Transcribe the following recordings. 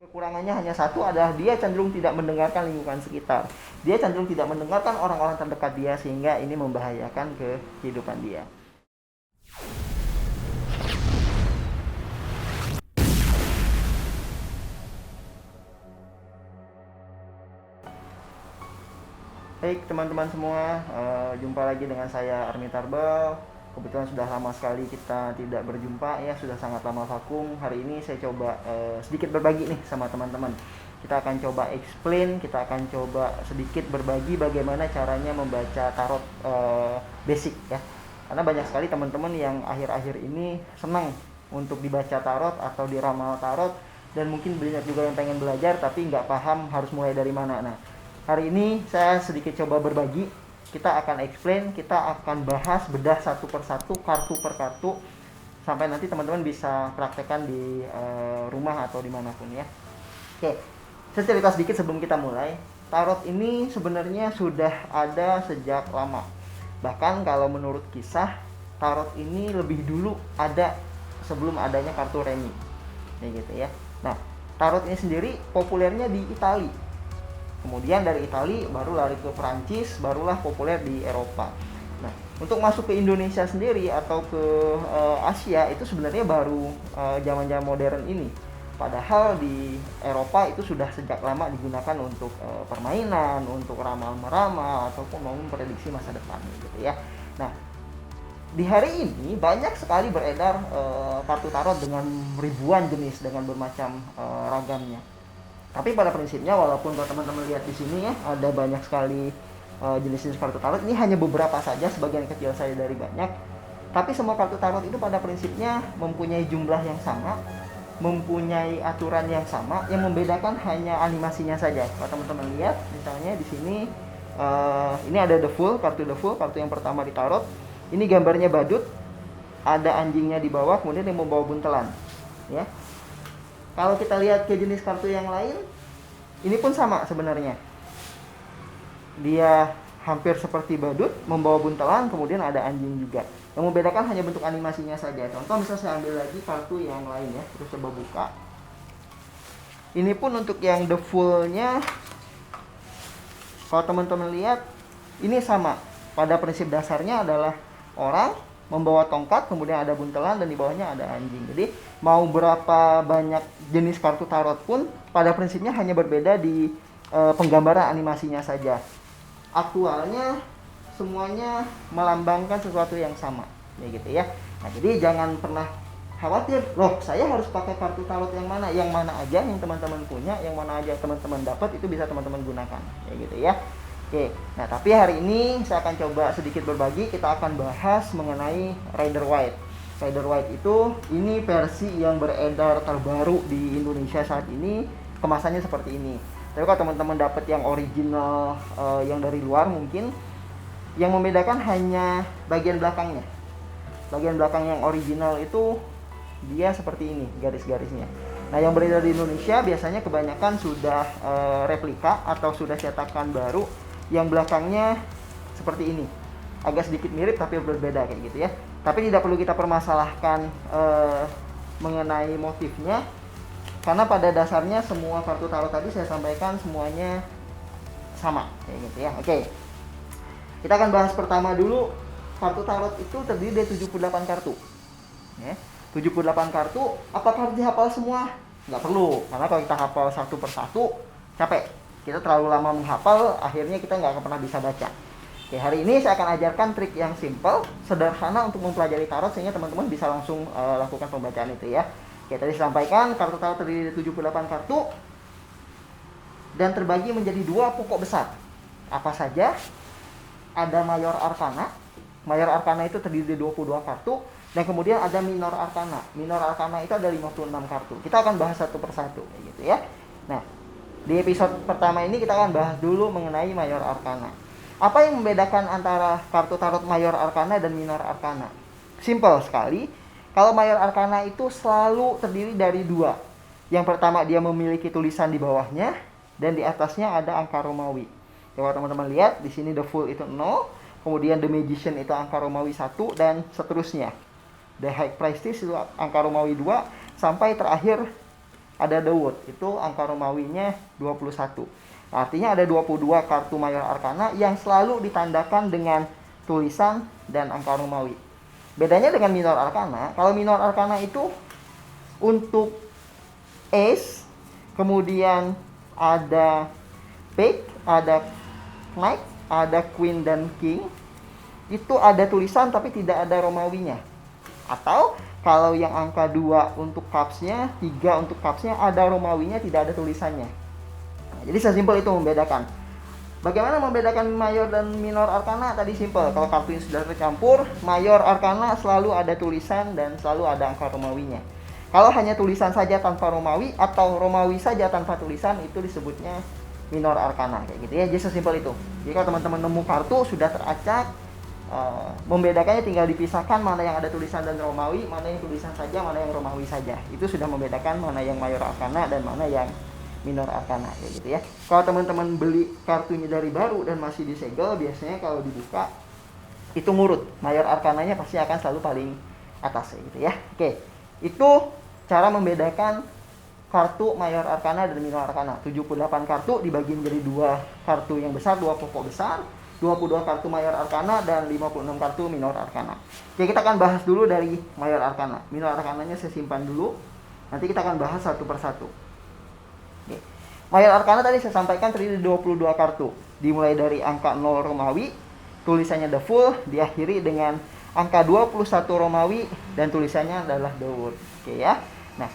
Kekurangannya hanya satu, adalah dia cenderung tidak mendengarkan lingkungan sekitar. Dia cenderung tidak mendengarkan orang-orang terdekat dia, sehingga ini membahayakan ke kehidupan dia. Baik teman-teman semua, jumpa lagi dengan saya Army Tarbel. Kebetulan sudah lama sekali kita tidak berjumpa ya, sudah sangat lama vakum. Hari ini saya coba sedikit berbagi nih sama teman-teman. Kita akan coba explain, kita akan coba sedikit berbagi bagaimana caranya membaca tarot basic ya. Karena banyak sekali teman-teman yang akhir-akhir ini senang untuk dibaca tarot atau diramal tarot, dan mungkin banyak juga yang pengen belajar tapi nggak paham harus mulai dari mana. Nah, hari ini saya sedikit coba berbagi, kita akan explain, kita akan bahas bedah satu persatu, kartu per kartu, sampai nanti teman-teman bisa praktekkan di rumah atau dimanapun ya. Oke, saya cerita sedikit sebelum kita mulai. Tarot ini sebenarnya sudah ada sejak lama. Bahkan kalau menurut kisah, tarot ini lebih dulu ada sebelum adanya kartu remi. Ya gitu ya. Nah, tarot ini sendiri populernya di Italia. Kemudian dari Italia baru lari ke Perancis, barulah populer di Eropa. Nah, untuk masuk ke Indonesia sendiri atau ke Asia itu sebenarnya baru zaman-zaman modern ini. Padahal di Eropa itu sudah sejak lama digunakan untuk permainan, untuk ramal-meramal ataupun mau memprediksi masa depan gitu ya. Nah, di hari ini banyak sekali beredar kartu tarot dengan ribuan jenis, dengan bermacam ragamnya. Tapi pada prinsipnya, walaupun kalau teman-teman lihat di sini ya, ada banyak sekali jenis-jenis kartu tarot. Ini hanya beberapa saja, sebagian kecil saja dari banyak. Tapi semua kartu tarot itu pada prinsipnya mempunyai jumlah yang sama, mempunyai aturan yang sama. Yang membedakan hanya animasinya saja. Kalau teman-teman lihat, misalnya di sini ini ada The Fool, kartu The Fool, kartu yang pertama di tarot. Ini gambarnya badut, ada anjingnya di bawah, kemudian yang membawa buntelan. Ya. Kalau kita lihat ke jenis kartu yang lain, ini pun sama sebenarnya. Dia hampir seperti badut, membawa buntelan, kemudian ada anjing juga. Yang membedakan hanya bentuk animasinya saja. Contoh misalnya saya ambil lagi kartu yang lain ya, terus coba buka. Ini pun untuk yang The Fool-nya, kalau teman-teman lihat, ini sama. Pada prinsip dasarnya adalah orang membawa tongkat, kemudian ada buntelan, dan di bawahnya ada anjing. Jadi mau berapa banyak jenis kartu tarot pun pada prinsipnya hanya berbeda di penggambaran animasinya saja. Aktualnya semuanya melambangkan sesuatu yang sama, ya gitu ya. Nah, jadi jangan pernah khawatir, loh saya harus pakai kartu tarot yang mana? Yang mana aja yang teman-teman punya, yang mana aja teman-teman dapat, itu bisa teman-teman gunakan, ya gitu ya. Oke, nah tapi hari ini saya akan coba sedikit berbagi. Kita akan bahas mengenai Rider White. Rider White itu, ini versi yang beredar terbaru di Indonesia saat ini. Kemasannya seperti ini. Tapi kalau teman-teman dapat yang original, yang dari luar mungkin, yang membedakan hanya bagian belakangnya. Bagian belakang yang original itu dia seperti ini garis-garisnya. Nah, yang beredar di Indonesia biasanya kebanyakan sudah replika atau sudah cetakan baru, yang belakangnya seperti ini, agak sedikit mirip tapi berbeda kayak gitu ya. Tapi tidak perlu kita permasalahkan mengenai motifnya, karena pada dasarnya semua kartu tarot tadi saya sampaikan semuanya sama kayak gitu ya. Oke, kita akan bahas pertama dulu. Kartu tarot itu terdiri dari 78 kartu ya. 78 kartu, apakah harus dihafal semua? Nggak perlu, karena kalau kita hafal satu persatu capek. Kita terlalu lama menghafal, akhirnya kita nggak akan pernah bisa baca. Oke, hari ini saya akan ajarkan trik yang simple, sederhana untuk mempelajari tarot, sehingga teman-teman bisa langsung lakukan pembacaan itu ya. Oke, tadi saya sampaikan kartu tarot terdiri dari 78 kartu dan terbagi menjadi dua pokok besar. Apa saja? Ada Mayor Arcana. Mayor Arcana itu terdiri dari 22 kartu, dan kemudian ada Minor Arcana. Minor Arcana itu ada 56 kartu. Kita akan bahas satu persatu gitu ya. Nah, di episode pertama ini kita akan bahas dulu mengenai Mayor Arcana. Apa yang membedakan antara kartu tarot Mayor Arcana dan Minor Arcana? Simple sekali. Kalau Mayor Arcana itu selalu terdiri dari dua. Yang pertama, dia memiliki tulisan di bawahnya, dan di atasnya ada angka Romawi. Kalau teman-teman lihat, di sini The Fool itu 0, kemudian The Magician itu angka Romawi 1, dan seterusnya. The High Priestess itu angka Romawi 2, sampai terakhir ada the Wood, itu angka Romawinya 21. Artinya ada 22 kartu Mayor Arcana yang selalu ditandakan dengan tulisan dan angka Romawi. Bedanya dengan Minor Arcana, kalau Minor Arcana itu untuk Ace, kemudian ada Page, ada Knight, ada Queen dan King, itu ada tulisan tapi tidak ada Romawinya. Atau kalau yang angka 2 untuk Cups-nya, 3 untuk Cups-nya ada Romawinya, tidak ada tulisannya. Nah, jadi sesimpel itu membedakan. Bagaimana membedakan Mayor dan Minor Arcana? Tadi simpel, kalau kartu ini sudah tercampur, Mayor Arcana selalu ada tulisan dan selalu ada angka Romawinya. Kalau hanya tulisan saja tanpa Romawi atau Romawi saja tanpa tulisan, itu disebutnya Minor Arcana, kayak gitu ya. Jadi sesimpel itu. Jadi kalau teman-teman nemu kartu sudah teracak, membedakannya tinggal dipisahkan mana yang ada tulisan dan Romawi, mana yang tulisan saja, mana yang Romawi saja. Itu sudah membedakan mana yang Mayor Arcana dan mana yang Minor Arcana, kayak gitu ya. Kalau teman-teman beli kartunya dari baru dan masih disegel, biasanya kalau dibuka itu ngurut. Mayor Arcananya pasti akan selalu paling atas, kayak gitu ya. Oke. Itu cara membedakan kartu Mayor Arcana dan Minor Arcana. 78 kartu dibagi menjadi 2 kartu yang besar, 2 pokok besar, 22 kartu Mayor Arcana dan 56 kartu Minor Arcana. Oke, kita akan bahas dulu dari Mayor Arcana. Minor Arcananya saya simpan dulu. Nanti kita akan bahas satu persatu. Oke. Mayor Arcana tadi saya sampaikan terdiri dari 22 kartu. Dimulai dari angka 0 Romawi, tulisannya The Fool, diakhiri dengan angka 21 Romawi dan tulisannya adalah The Wood. Oke ya. Nah,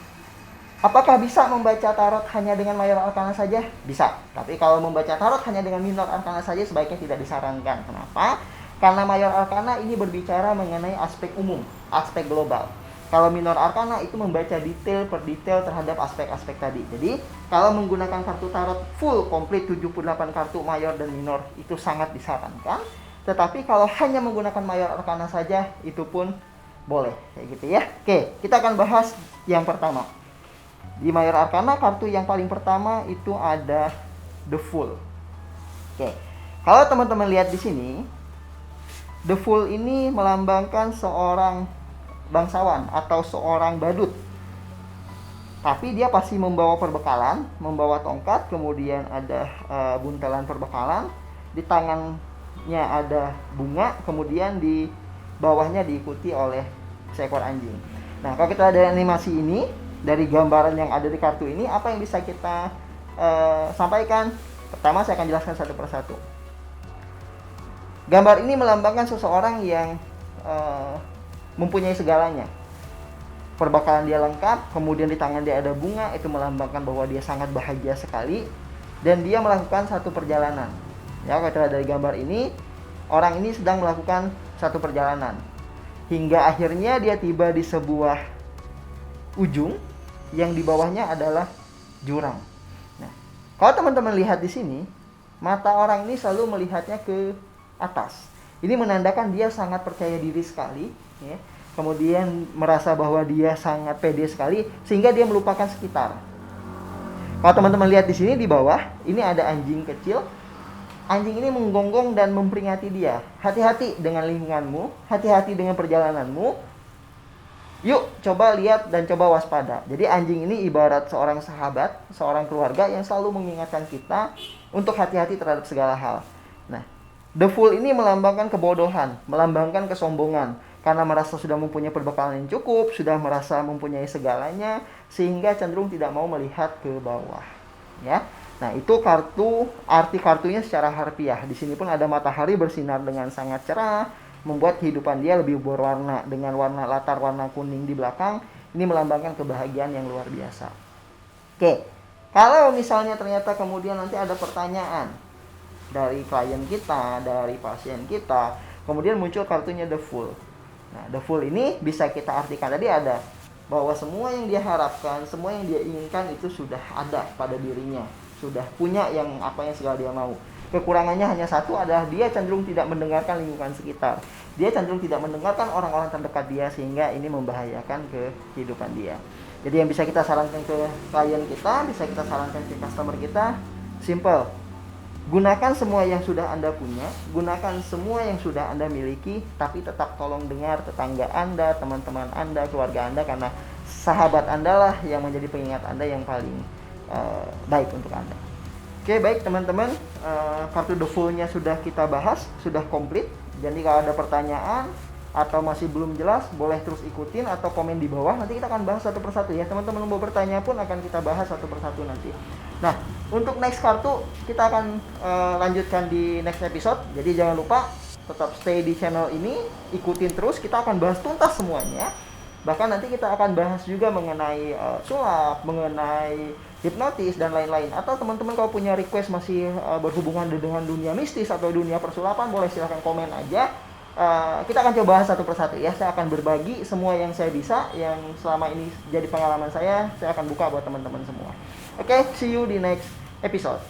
apakah bisa membaca tarot hanya dengan Mayor Arcana saja? Bisa. Tapi kalau membaca tarot hanya dengan Minor Arcana saja sebaiknya tidak disarankan. Kenapa? Karena Mayor Arcana ini berbicara mengenai aspek umum, aspek global. Kalau Minor Arcana itu membaca detail per detail terhadap aspek-aspek tadi. Jadi, kalau menggunakan kartu tarot full komplit 78 kartu Mayor dan Minor itu sangat disarankan. Tetapi kalau hanya menggunakan Mayor Arcana saja, itu pun boleh, kayak gitu ya. Oke, kita akan bahas yang pertama. Di Mayor Arcana, kartu yang paling pertama itu ada The Fool. Oke, kalau teman-teman lihat di sini, The Fool ini melambangkan seorang bangsawan atau seorang badut. Tapi dia pasti membawa perbekalan, membawa tongkat, kemudian ada buntelan perbekalan, di tangan ada bunga, kemudian di bawahnya diikuti oleh seekor anjing. Nah, kalau kita ada animasi ini, dari gambaran yang ada di kartu ini, apa yang bisa kita sampaikan? Pertama, saya akan jelaskan satu persatu. Gambar ini melambangkan seseorang yang mempunyai segalanya. Perbekalan dia lengkap, kemudian di tangan dia ada bunga, itu melambangkan bahwa dia sangat bahagia sekali, dan dia melakukan satu perjalanan. Ya, kalau kita dari gambar ini, orang ini sedang melakukan satu perjalanan hingga akhirnya dia tiba di sebuah ujung yang di bawahnya adalah jurang. Nah, kalau teman-teman lihat di sini, mata orang ini selalu melihatnya ke atas. Ini menandakan dia sangat percaya diri sekali, ya. Kemudian merasa bahwa dia sangat pede sekali sehingga dia melupakan sekitar. Kalau teman-teman lihat di sini di bawah, ini ada anjing kecil. Anjing ini menggonggong dan memperingati dia. Hati-hati dengan lingkunganmu, hati-hati dengan perjalananmu. Yuk, coba lihat dan coba waspada. Jadi anjing ini ibarat seorang sahabat, seorang keluarga yang selalu mengingatkan kita untuk hati-hati terhadap segala hal. Nah, The Fool ini melambangkan kebodohan, melambangkan kesombongan. Karena merasa sudah mempunyai perbekalan yang cukup, sudah merasa mempunyai segalanya, sehingga cenderung tidak mau melihat ke bawah. Ya. Nah, itu arti kartunya secara harfiah. Di sini pun ada matahari bersinar dengan sangat cerah, membuat kehidupan dia lebih berwarna dengan latar warna kuning di belakang. Ini melambangkan kebahagiaan yang luar biasa. Oke, kalau misalnya ternyata kemudian nanti ada pertanyaan dari klien kita, dari pasien kita, kemudian muncul kartunya The Fool. Nah, The Fool ini bisa kita artikan tadi ada bahwa semua yang dia harapkan, semua yang dia inginkan itu sudah ada pada dirinya. Sudah punya yang apa yang segala dia mau. Kekurangannya hanya satu, adalah dia cenderung tidak mendengarkan lingkungan sekitar. Dia cenderung tidak mendengarkan orang-orang terdekat dia, sehingga ini membahayakan ke kehidupan dia. Jadi yang bisa kita sarankan ke klien kita, bisa kita sarankan ke customer kita, simple. Gunakan semua yang sudah Anda punya, gunakan semua yang sudah Anda miliki, tapi tetap tolong dengar tetangga Anda, teman-teman Anda, keluarga Anda, karena sahabat Anda lah yang menjadi pengingat Anda yang paling baik untuk Anda. Oke, baik teman-teman, kartu The Fool-nya sudah kita bahas, sudah komplit. Jadi kalau ada pertanyaan atau masih belum jelas, boleh terus ikutin atau komen di bawah. Nanti kita akan bahas satu persatu ya. Teman-teman mau bertanya pun akan kita bahas satu persatu nanti. Nah, untuk next kartu kita akan lanjutkan di next episode. Jadi jangan lupa tetap stay di channel ini, ikutin terus. Kita akan bahas tuntas semuanya. Bahkan nanti kita akan bahas juga mengenai sulap, mengenai hipnotis dan lain-lain. Atau teman-teman kalau punya request masih berhubungan dengan dunia mistis atau dunia persulapan, boleh silahkan komen aja. Kita akan coba bahas satu persatu ya. Saya akan berbagi semua yang saya bisa, yang selama ini jadi pengalaman saya akan buka buat teman-teman semua. Oke, see you di next episode.